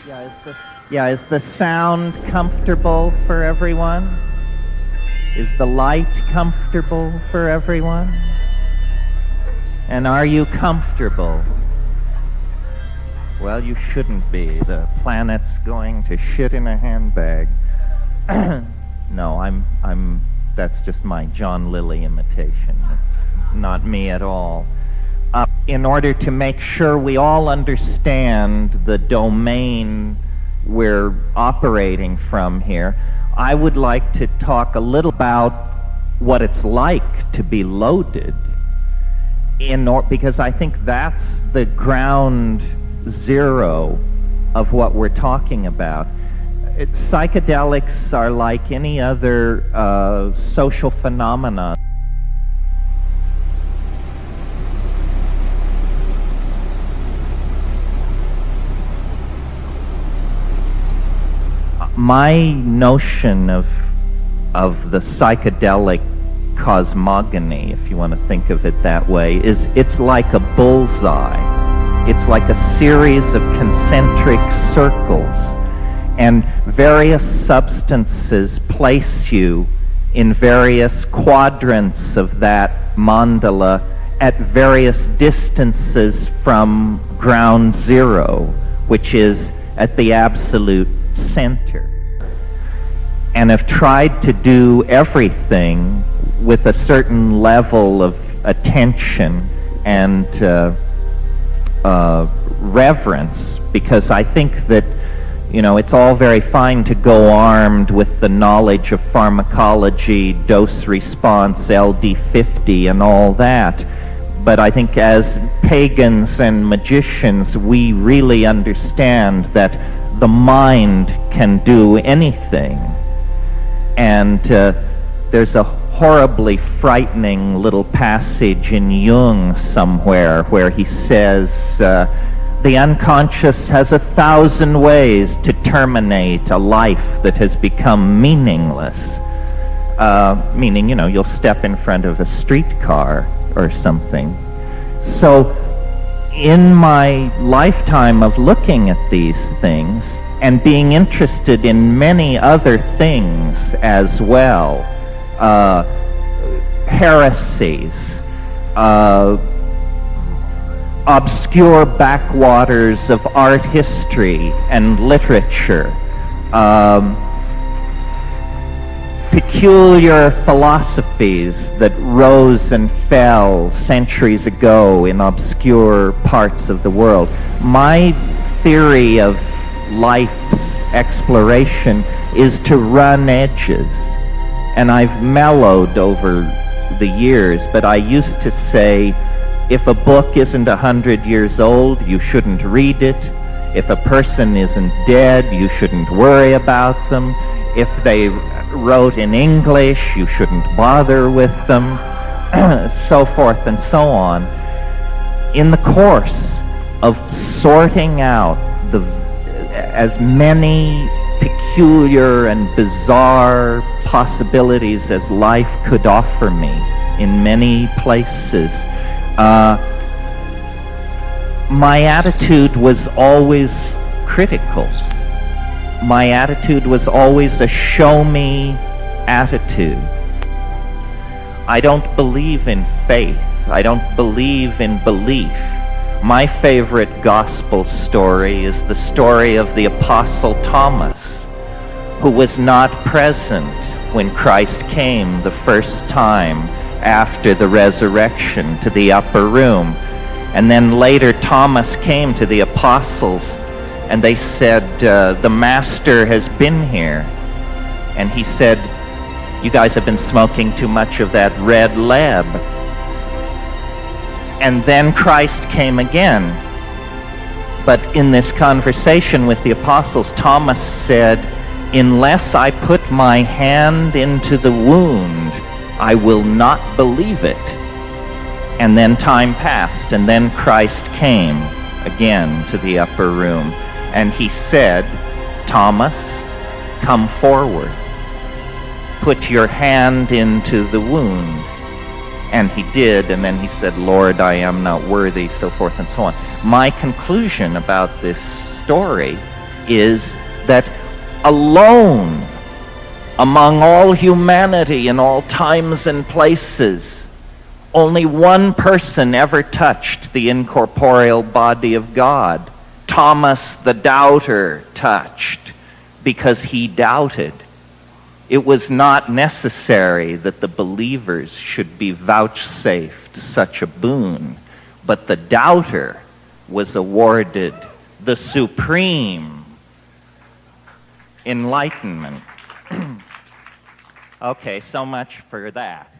Is the sound comfortable for everyone? Is the light comfortable for everyone? And are you comfortable? Well, you shouldn't be. The planet's going to shit in a handbag. No, that's just my John Lilly imitation. It's not me at all. In order to make sure we all understand the domain we're operating from here, I would like to talk a little about what it's like to be loaded, because I think that's the ground zero of what we're talking about. Psychedelics are like any other social phenomenon. My notion of the psychedelic cosmogony, if you want to think of it that way, is it's like a bullseye. It's like a series of concentric circles, and various substances place you in various quadrants of that mandala at various distances from ground zero, which is at the absolute center, and have tried to do everything with a certain level of attention and reverence, because I think that, it's all very fine to go armed with the knowledge of pharmacology, dose response, LD50 and all that, but I think as pagans and magicians we really understand that the mind can do anything. And there's a horribly frightening little passage in Jung somewhere where he says, the unconscious has 1,000 ways to terminate a life that has become meaningless. Meaning, you'll step in front of a streetcar or something. So, in my lifetime of looking at these things and being interested in many other things as well, heresies, obscure backwaters of art history and literature, peculiar philosophies that rose and fell centuries ago in obscure parts of the world. My theory of life's exploration is to run edges, and I've mellowed over the years, but I used to say, if a book isn't 100 years old, you shouldn't read it. If a person isn't dead, you shouldn't worry about them. If they wrote in English, you shouldn't bother with them, so forth and so on. In the course of sorting out as many peculiar and bizarre possibilities as life could offer me in many places, my attitude was always critical. My attitude was always a show-me attitude. I don't believe in faith. I don't believe in belief. My favorite gospel story is the story of the Apostle Thomas, who was not present when Christ came the first time after the resurrection to the upper room. And then later Thomas came to the apostles and they said, the master has been here. And he said, you guys have been smoking too much of that red lead. And then Christ came again. But in this conversation with the apostles, Thomas said, unless I put my hand into the wound, I will not believe it. And then time passed, and then Christ came again to the upper room. And he said, Thomas, come forward. Put your hand into the wound. And he did, and then he said, Lord, I am not worthy, so forth and so on. My conclusion about this story is that alone among all humanity in all times and places, only one person ever touched the incorporeal body of God. Thomas the doubter touched because he doubted. It was not necessary that the believers should be vouchsafed such a boon, but the doubter was awarded the supreme enlightenment. Okay, so much for that.